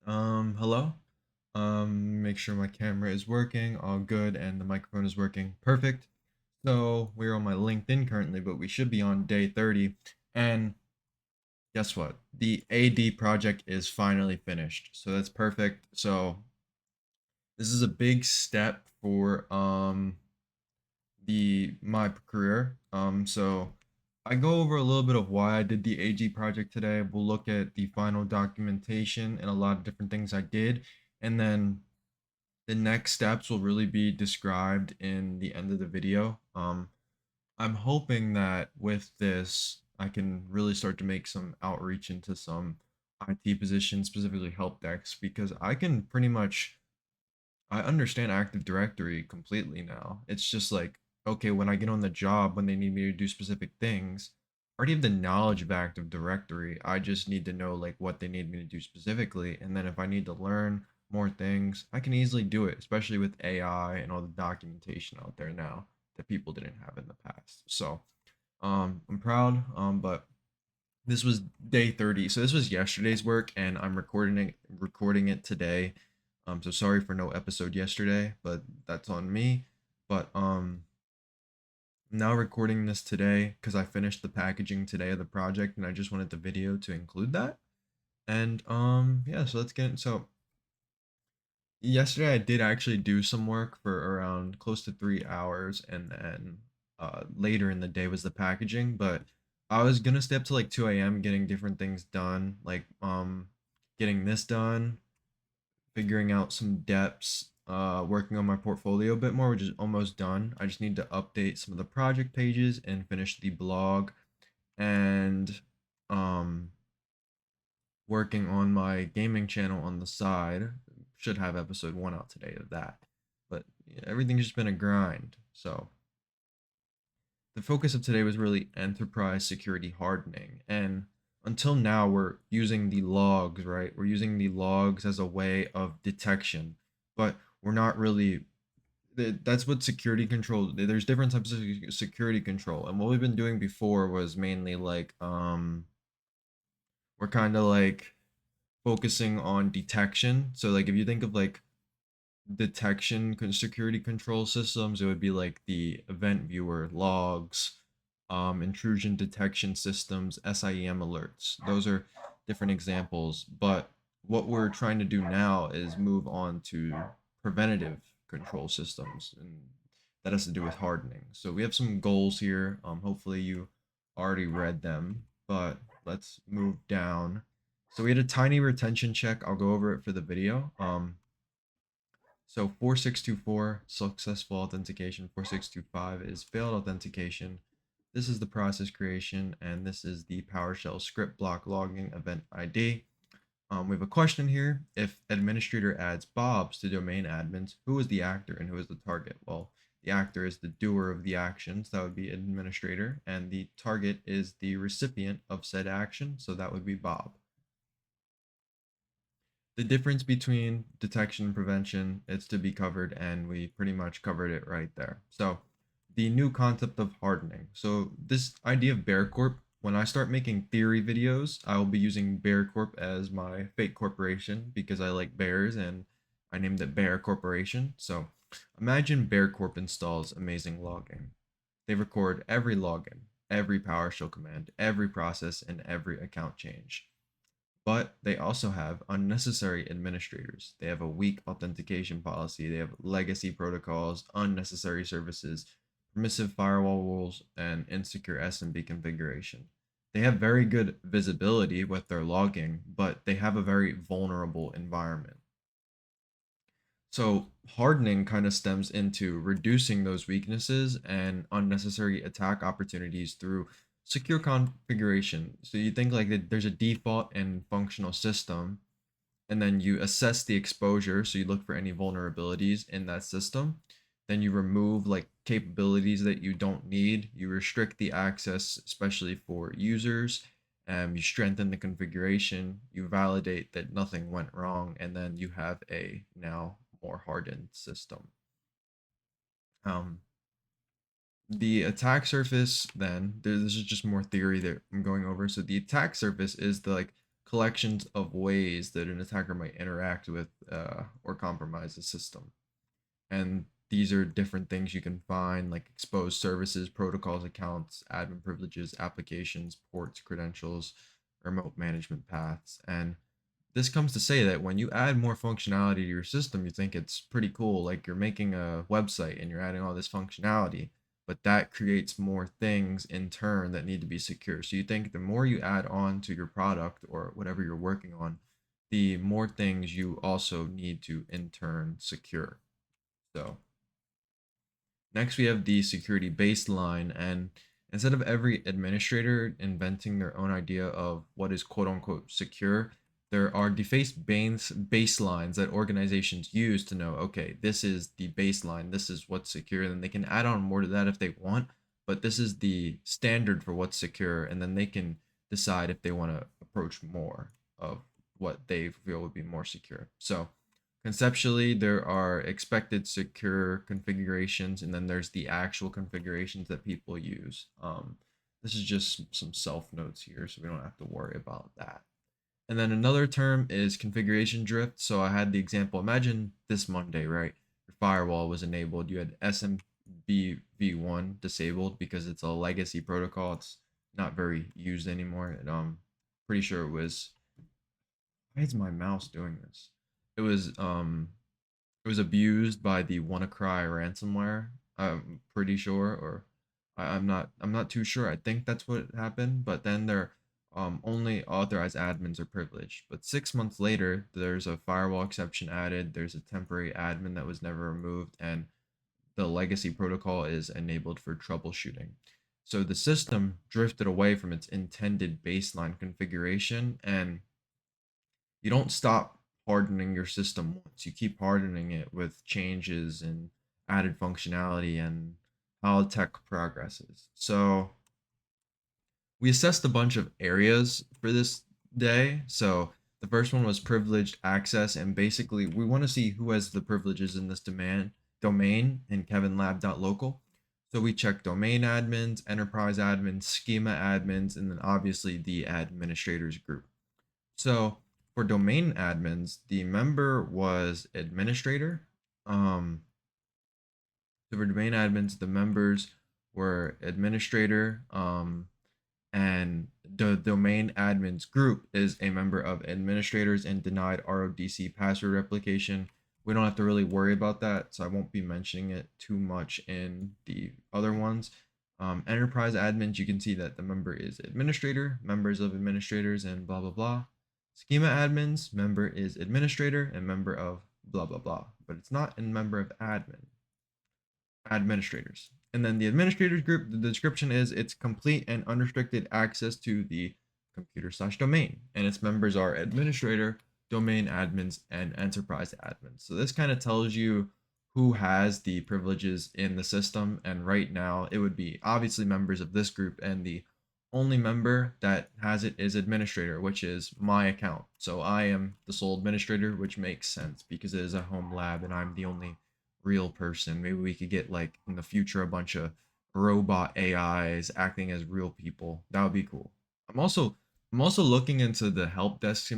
Hello. Make sure my camera is working, all good, and the microphone is working. Perfect. So we're on my LinkedIn currently, but we should be on day 30. And guess what? The AD project is finally finished. So that's perfect. So this is a big step for the my career. So I go over a little bit of why I did the AG project today. We'll look at the final documentation and a lot of different things I did, and then the next steps will really be described in the end of the video. I'm hoping that with this, I can really start to make some outreach into some IT positions, specifically help desks, because I can pretty much I understand Active Directory completely now. It's just like, okay, when I get on the job, when they need me to do specific things, I already have the knowledge of Active Directory. I just need to know like what they need me to do specifically. And then if I need to learn more things, I can easily do it, especially with AI and all the documentation out there now that people didn't have in the past. So I'm proud, but this was day 30. So this was yesterday's work and I'm recording it today. So sorry for no episode yesterday, but that's on me. But I'm now recording this today because I finished the packaging today of the project and I just wanted the video to include that. And yeah, so let's get so yesterday I did actually do some work for around close to 3 hours, and then later in the day was the packaging. But I was gonna stay up to like 2 a.m. getting different things done, like getting this done, figuring out some depths, working on my portfolio a bit more, which is almost done. I just need to update some of the project pages and finish the blog, and um working on my gaming channel on the side. Should have episode 1 out today of that. But yeah, everything's just been a grind. So the focus of today was really enterprise security hardening. And until now, we're using the logs, right? We're using the logs as a way of detection, but we're not really. That's what security control. There's different types of security control, and what we've been doing before was mainly like we're kind of like focusing on detection. So like if you think of like detection security control systems, it would be like the event viewer, logs, intrusion detection systems, SIEM alerts. Those are different examples. But what we're trying to do now is move on to preventative control systems, and that has to do with hardening. So we have some goals here. Hopefully you already read them, but let's move down. So we had a tiny retention check. I'll go over it for the video. So 4624 successful authentication, 4625 is failed authentication. This is the process creation, and this is the PowerShell script block logging event ID. We have a question here. If administrator adds Bobs to domain admins, who is the actor and who is the target? Well, the actor is the doer of the actions, that would be administrator, and the target is the recipient of said action, so that would be Bob. The difference between detection and prevention, it's to be covered, and we pretty much covered it right there. So the new concept of hardening. So this idea of Bear Corp, when I start making theory videos, I will be using Bear Corp as my fake corporation because I like bears and I named it Bear Corporation. So imagine Bear Corp installs amazing logging. They record every login, every PowerShell command, every process, and every account change. But they also have unnecessary administrators. They have a weak authentication policy. They have legacy protocols, unnecessary services, permissive firewall rules, and insecure SMB configuration. They have very good visibility with their logging, but they have a very vulnerable environment. So hardening kind of stems into reducing those weaknesses and unnecessary attack opportunities through secure configuration. So you think like there's a default and functional system, and then you assess the exposure. So you look for any vulnerabilities in that system. Then you remove like capabilities that you don't need. You restrict the access, especially for users. You strengthen the configuration. You validate that nothing went wrong, and then you have a now more hardened system. Um, the attack surface, then this is just more theory that I'm going over. So the attack surface is the like collections of ways that an attacker might interact with or compromise the system. And these are different things you can find, like exposed services, protocols, accounts, admin privileges, applications, ports, credentials, remote management paths. And this comes to say that when you add more functionality to your system, you think it's pretty cool. Like you're making a website and you're adding all this functionality, but that creates more things in turn that need to be secure. So you think the more you add on to your product or whatever you're working on, the more things you also need to in turn secure. So next, we have the security baseline. And instead of every administrator inventing their own idea of what is quote unquote secure, there are defaced baselines that organizations use to know, okay, this is the baseline, this is what's secure. And then they can add on more to that if they want, but this is the standard for what's secure. And then they can decide if they want to approach more of what they feel would be more secure. So, conceptually, there are expected secure configurations, and then there's the actual configurations that people use. This is just some self notes here, so we don't have to worry about that. And then another term is configuration drift. So I had the example. Imagine this Monday, right? Your firewall was enabled. You had SMBv1 disabled because it's a legacy protocol. It's not very used anymore. And pretty sure it was. Why is my mouse doing this? It was um it was abused by the WannaCry ransomware. I'm pretty sure, or I'm not too sure. I think that's what happened. But then their only authorized admins are privileged. But 6 months later, there's a firewall exception added. There's a temporary admin that was never removed, and the legacy protocol is enabled for troubleshooting. So the system drifted away from its intended baseline configuration, and you don't stop hardening your system once. You keep hardening it with changes and added functionality and how tech progresses. So we assessed a bunch of areas for this day. So the first one was privileged access, and basically we want to see who has the privileges in this domain in kevinlab.local. So we check domain admins, enterprise admins, schema admins, and then obviously the administrators group. So for domain admins, the member was administrator. So for domain admins, the members were administrator. And the domain admins group is a member of administrators and denied RODC password replication. We don't have to really worry about that, so I won't be mentioning it too much in the other ones. Enterprise admins, you can see that the member is administrator, members of administrators, and blah, blah, blah. Schema admins, member is administrator and member of blah, blah, blah. But it's not in member of administrators. And then the administrators group, the description is it's complete and unrestricted access to the computer/domain. And its members are administrator, domain admins, and enterprise admins. So this kind of tells you who has the privileges in the system. And right now, it would be obviously members of this group, and the only member that has it is administrator, which is my account. So I am the sole administrator, which makes sense because it is a home lab and I'm the only real person. Maybe we could get, like, in the future, a bunch of robot AIs acting as real people. That would be cool. I'm also looking into the help desk.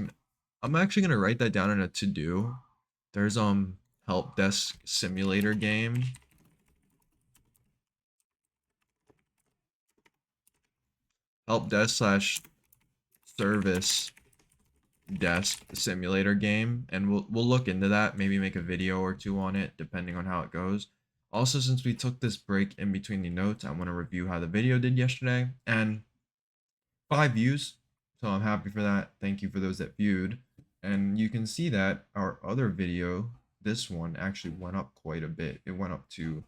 I'm actually gonna write that down in a to do. There's help desk simulator game. Help desk slash service desk simulator game, and we'll look into that, maybe make a video or two on it depending on how it goes. Also, since we took this break in between the notes, I want to review how the video did yesterday, and 5 views, so I'm happy for that. Thank you for those that viewed. And you can see that our other video, this one, actually went up quite a bit. It went up to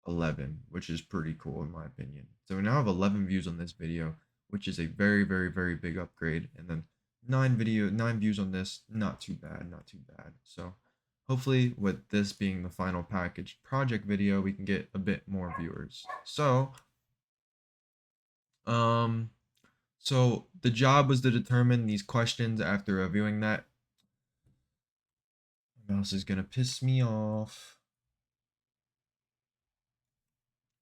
11, which is pretty cool in my opinion. So we now have 11 views on this video, which is a very, very, very big upgrade. And then 9 views on this, not too bad, not too bad. So hopefully with this being the final package project video, we can get a bit more viewers. Um, so the job was to determine these questions after reviewing that. My mouse is gonna piss me off.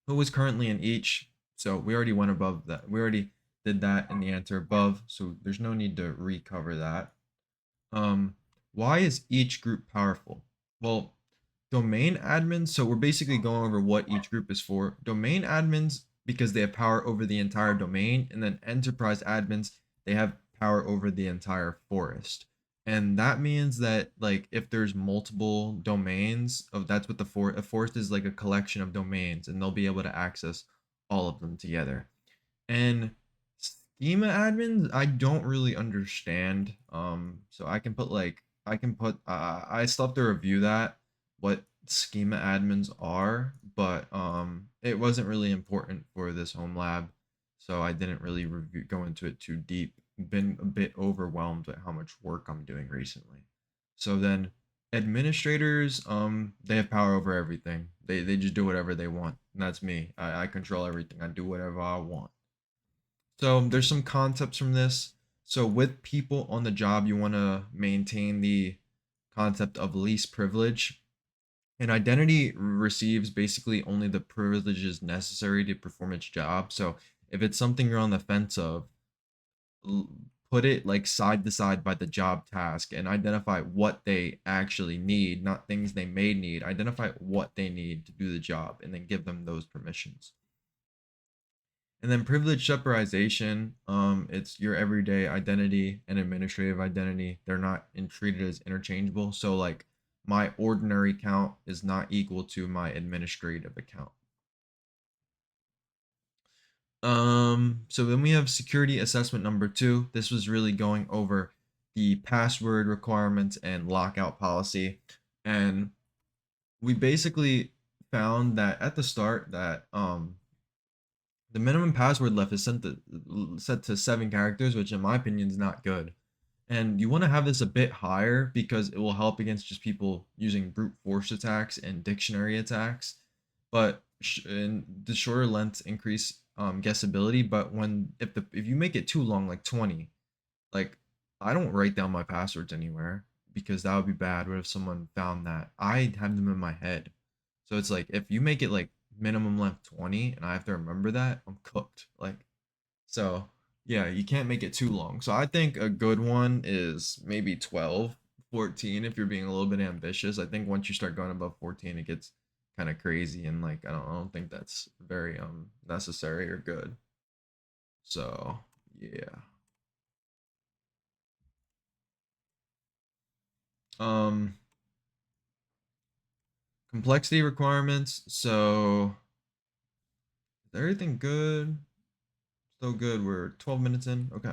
Who is currently in each? So we already went above that. We already did that in the answer above, so there's no need to recover that. Um, why is each group powerful? Well, domain admins, so we're basically going over what each group is for. Domain admins, because they have power over the entire domain, and then enterprise admins, they have power over the entire forest. And that means that like if there's multiple domains of that's what the a forest is like a collection of domains, and they'll be able to access all of them together. And schema admins, I don't really understand. So I can put I still have to review that what schema admins are, but it wasn't really important for this home lab, so I didn't really go into it too deep. Been a bit overwhelmed at how much work I'm doing recently. So then administrators, they have power over everything. They just do whatever they want. And that's me. I control everything. I do whatever I want. So there's some concepts from this. So with people on the job, you want to maintain the concept of least privilege. An identity receives basically only the privileges necessary to perform its job. So if it's something you're on the fence of, put it like side to side by the job task and identify what they actually need, not things they may need. Identify what they need to do the job and then give them those permissions. And then privilege separation, it's your everyday identity and administrative identity. They're not treated as interchangeable. So like my ordinary account is not equal to my administrative account. So then we have security assessment number 2. This was really going over the password requirements and lockout policy. And we basically found that at the start that the minimum password left is set to 7 characters, which in my opinion is not good. And you want to have this a bit higher because it will help against just people using brute force attacks and dictionary attacks. But and the shorter lengths increase guessability. But if you make it too long, like 20, like I don't write down my passwords anywhere because that would be bad. What if someone found that? I have them in my head. So it's like if you make it like minimum length 20 and I have to remember that, I'm cooked. Like so yeah, you can't make it too long. So I think a good one is maybe 12, 14 if you're being a little bit ambitious. I think once you start going above 14 it gets kind of crazy and like I don't think that's very necessary or good. So, yeah. Um Complexity requirements. So, is everything good? Still good. We're 12 minutes in. Okay.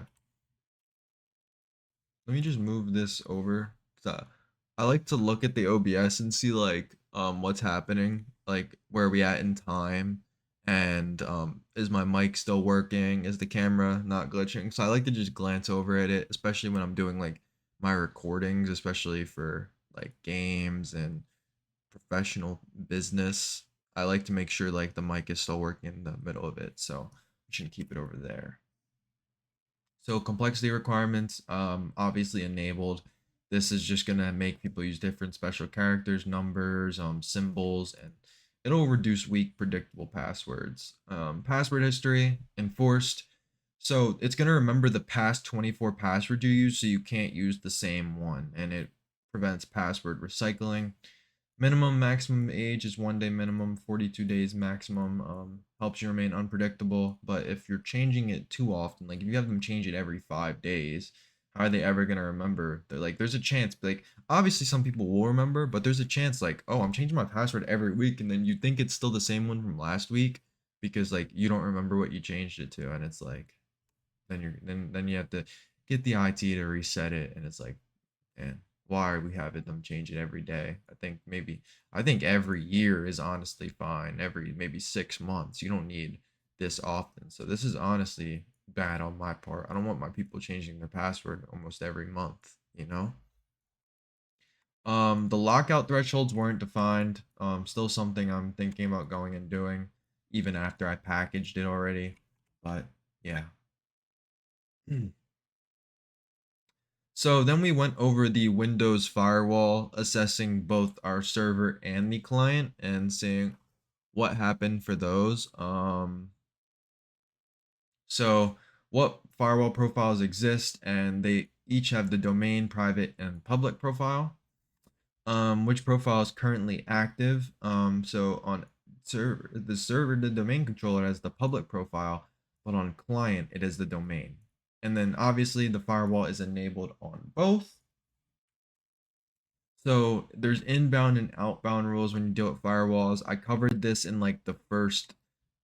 Let me just move this over. 'Cause I like to look at the OBS and see like what's happening, like where are we at in time, and is my mic still working? Is the camera not glitching? So I like to just glance over at it, especially when I'm doing like my recordings, especially for like games and professional business. I like to make sure like the mic is still working in the middle of it. So we should keep it over there. So complexity requirements, obviously enabled. This is just gonna make people use different special characters, numbers, symbols, and it'll reduce weak, predictable passwords. Password history enforced. So it's gonna remember the past 24 passwords you use, so you can't use the same one, and it prevents password recycling. Minimum maximum age is 1 day minimum, 42 days maximum. Helps you remain unpredictable. But if you're changing it too often, like if you have them change it every 5 days, how are they ever gonna remember? They're like, there's a chance, like obviously some people will remember, but there's a chance like, oh, I'm changing my password every week, and then you think it's still the same one from last week because like you don't remember what you changed it to, and it's like then you have to get the IT to reset it, and it's like and why are we having them change it every day? I think every year is honestly fine. Every maybe 6 months. You don't need this often. So this is honestly bad on my part. I don't want my people changing their password almost every month, you know? The lockout thresholds weren't defined. Still something I'm thinking about going and doing, even after I packaged it already. But yeah. So then we went over the Windows firewall, assessing both our server and the client and seeing what happened for those. So what firewall profiles exist, and they each have the domain, private, and public profile. Which profile is currently active. So on server, the domain controller has the public profile, but on client, it is the domain. And then obviously the firewall is enabled on both. So there's inbound and outbound rules when you deal with firewalls. I covered this in like the first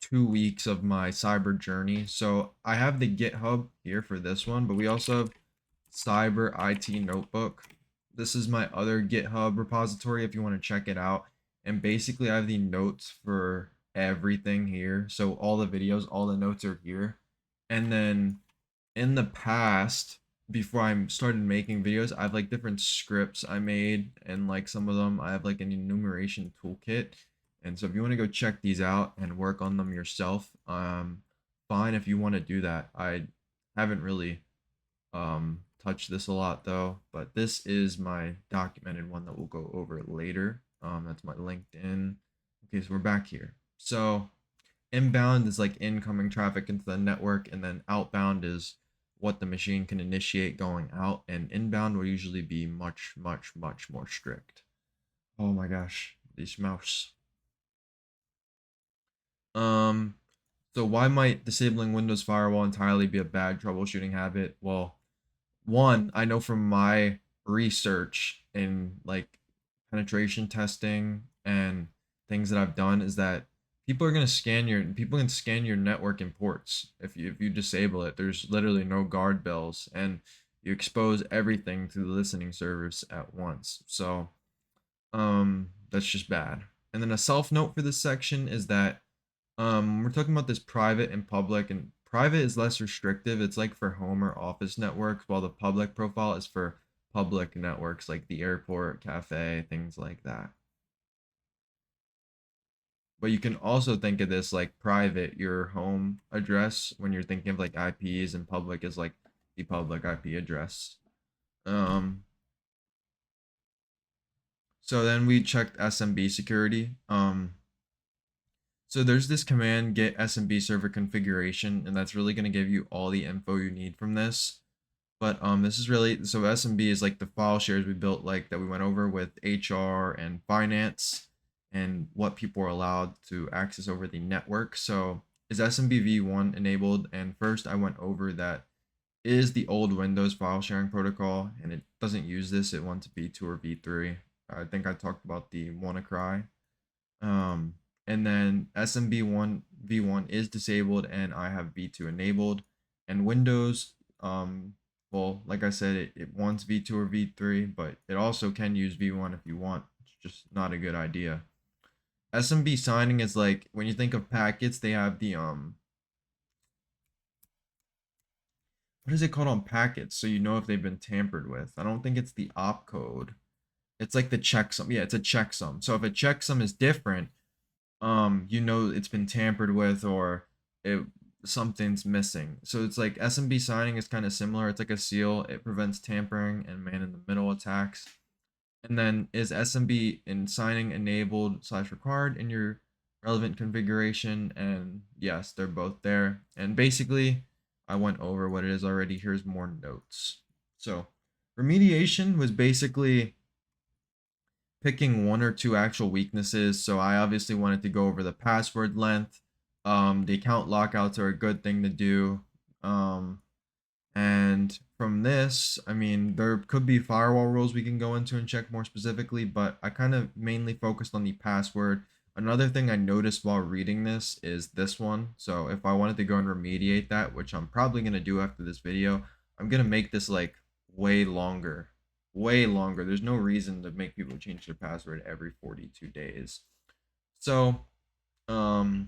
2 weeks of my cyber journey. So I have the GitHub here for this one, but we also have Cyber IT Notebook. This is my other GitHub repository if you want to check it out. And basically, I have the notes for everything here. So all the videos, all the notes are here. And then in the past, before I started making videos, I have like different scripts I made, and like some of them I have like an enumeration toolkit. And so if you want to go check these out and work on them yourself, fine if you want to do that. I haven't really touched this a lot though, but this is my documented one that we'll go over later. That's my LinkedIn. Okay, so we're back here. So inbound is like incoming traffic into the network, and then outbound is what the machine can initiate going out, and inbound will usually be much, much, much more strict. Oh my gosh, this mouse. Um, so why might disabling Windows Firewall entirely be a bad troubleshooting habit? Well, one, I know from my research in like penetration testing and things that I've done is that people can scan your network and ports if you disable it. There's literally no guard bells, and you expose everything to the listening service at once. So that's just bad. And then a self note for this section is that we're talking about this private and public, and private is less restrictive. It's like for home or office networks, while the public profile is for public networks like the airport, cafe, things like that. But you can also think of this like private, your home address, when you're thinking of like IPs, and public is like the public IP address. Um, so then we checked SMB security. So there's this command get SMB server configuration, and that's really going to give you all the info you need from this. But this is really, so SMB is like the file shares we built, like that we went over with HR and finance, and what people are allowed to access over the network. So is SMB v1 enabled? And first I went over that is the old Windows file sharing protocol, and it doesn't use this. It wants V2 or V3. I think I talked about the WannaCry. Um, and then SMB1 V1 is disabled, and I have V2 enabled. And Windows, well, like I said, it wants V2 or V3, but it also can use V1 if you want. It's just not a good idea. SMB signing is like when you think of packets, they have the what is it called on packets? So you know if they've been tampered with. I don't think it's the opcode. It's like the checksum. Yeah, it's a checksum. So if a checksum is different, you know it's been tampered with, or it something's missing. So it's like SMB signing is kind of similar. It's like a seal. It prevents tampering and man in the middle attacks. And then is SMB in signing enabled / required in your relevant configuration? And yes, they're both there. And basically, I went over what it is already. Here's more notes. So remediation was basically picking one or two actual weaknesses. So I obviously wanted to go over the password length. The account lockouts are a good thing to do. And from this, I mean, there could be firewall rules we can go into and check more specifically, but I kind of mainly focused on the password. Another thing I noticed while reading this is this one. So if I wanted to go and remediate that, which I'm probably going to do after this video, I'm going to make this like way longer. Way longer. There's no reason to make people change their password every 42 days. So, now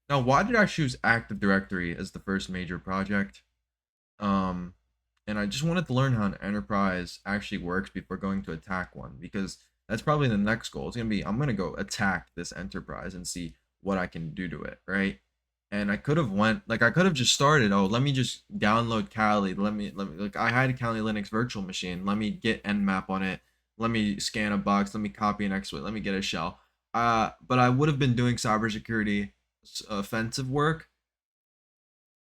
why did I choose Active Directory as the first major project? Um, and I just wanted to learn how an enterprise actually works before going to attack one, because that's probably the next goal. It's gonna be I'm gonna go attack this enterprise and see what I can do to it, right? And I could have just started. Oh, let me just download Kali. Let me like I had a Kali Linux virtual machine. Let me get Nmap on it. Let me scan a box. Let me copy an exploit. Let me get a shell. But I would have been doing cybersecurity offensive work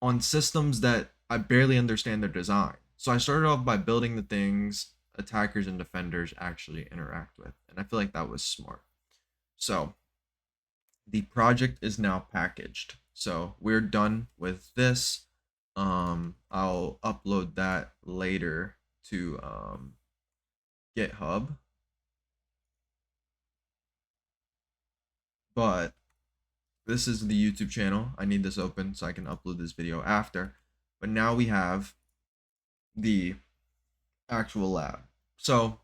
on systems that I barely understand their design. So I started off by building the things attackers and defenders actually interact with. And I feel like that was smart. So the project is now packaged. So we're done with this. I'll upload that later to GitHub. But this is the YouTube channel. I need this open so I can upload this video after. But now we have the actual lab. So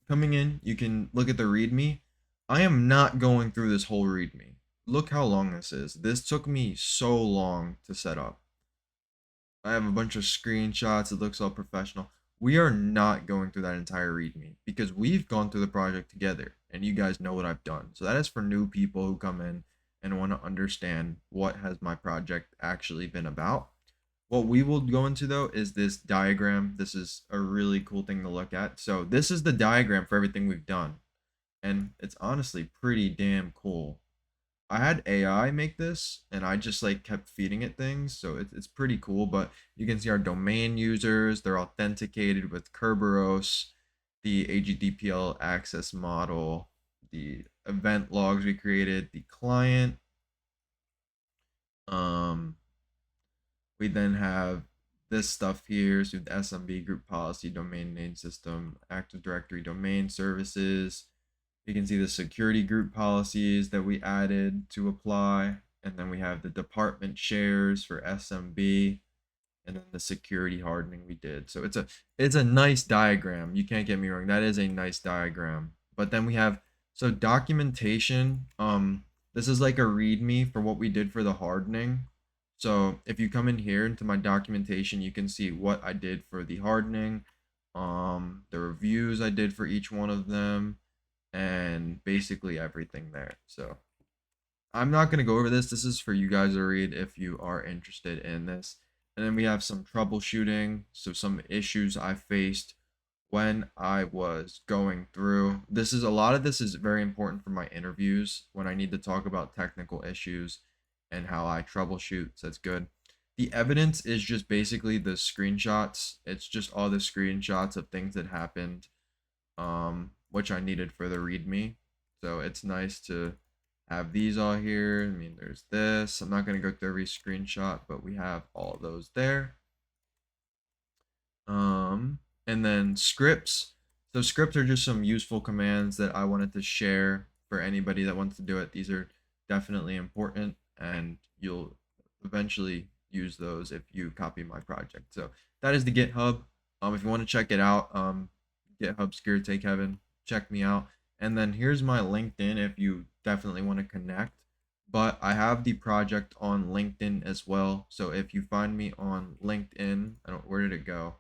coming in, you can look at the README. I am not going through this whole README. Look how long this is. This took me so long to set up. I have a bunch of screenshots. It looks all professional. We are not going through that entire README because we've gone through the project together and you guys know what I've done. So that is for new people who come in and want to understand what has my project actually been about. What we will go into though is this diagram. This is a really cool thing to look at. So this is the diagram for everything we've done. And it's honestly pretty damn cool. I had AI make this and I just like kept feeding it things. So it's pretty cool. But you can see our domain users, they're authenticated with Kerberos, the AGDPL access model, the event logs we created, the client. Um, we then have this stuff here. So the SMB group policy, domain name system, Active Directory domain services. You can see the security group policies that we added to apply. And then we have the department shares for SMB and then the security hardening we did. So it's a nice diagram. You can't get me wrong. That is a nice diagram. But then we have so documentation. This is like a README for what we did for the hardening. So if you come in here into my documentation, you can see what I did for the hardening, the reviews I did for each one of them, and basically everything there. So I'm not going to go over this. This is for you guys to read if you are interested in this. And then we have some troubleshooting. So some issues I faced when I was going through. This is a lot of this is very important for my interviews when I need to talk about technical issues and how I troubleshoot. So that's good. The evidence is just basically the screenshots. It's just all the screenshots of things that happened, which I needed for the README. So it's nice to have these all here. I mean, there's this. I'm not going to go through every screenshot, but we have all those there. And then scripts. So scripts are just some useful commands that I wanted to share for anybody that wants to do it. These are definitely important and you'll eventually use those if you copy my project. So that is the GitHub. If you want to check it out, GitHub Security Kevin, check me out. And then here's my LinkedIn if you definitely want to connect. But I have the project on LinkedIn as well. So if you find me on LinkedIn, where did it go?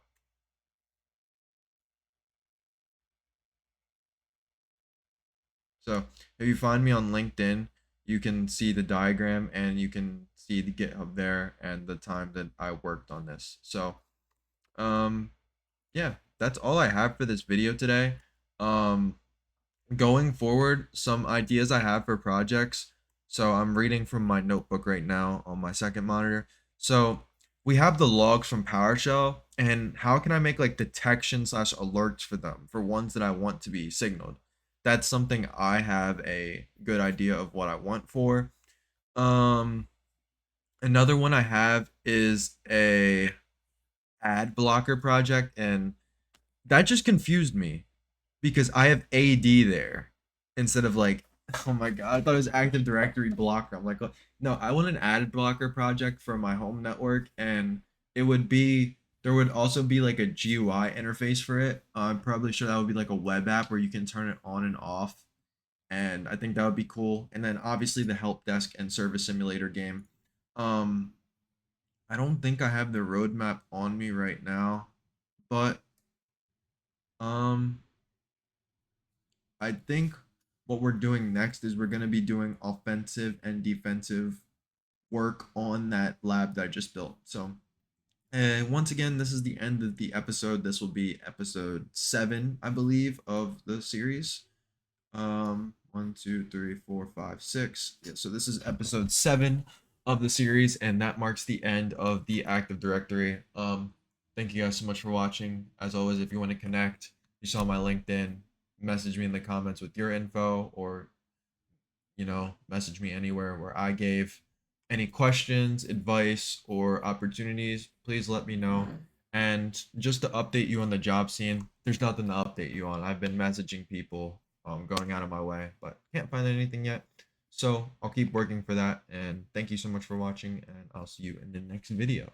So if you find me on LinkedIn, you can see the diagram and you can see the GitHub there and the time that I worked on this. So um yeah, that's all I have for this video today. Um Going forward, some ideas I have for projects. So I'm reading from my notebook right now on my second monitor. So we have the logs from PowerShell, and how can I make like detection slash alerts for them for ones that I want to be signaled? That's something I have a good idea of what I want for. Um, Another one I have is a ad blocker project, and that just confused me because I have AD there instead of like, oh my god, I thought it was Active Directory blocker. I'm like, oh, no, I want an ad blocker project for my home network, and it would be there would also be like a GUI interface for it. I'm probably sure that would be like a web app where you can turn it on and off, and I think that would be cool. And then obviously the help desk and service simulator game. Um, I don't think I have the roadmap on me right now, but um I think what we're doing next is we're going to be doing offensive and defensive work on that lab that I just built. So, and once again, this is the end of the episode. This will be episode 7, I believe, of the series. 1, 2, 3, 4, 5, 6. Yeah, so this is episode 7 of the series, and that marks the end of the Active Directory. Thank you guys so much for watching. As always, if you want to connect, you saw my LinkedIn, message me in the comments with your info, or message me anywhere where I gave any questions, advice, or opportunities. Please let me know. And just to update you on the job scene, there's nothing to update you on. I've been messaging people, going out of my way, but can't find anything yet. So I'll keep working for that. And thank you so much for watching, and I'll see you in the next video.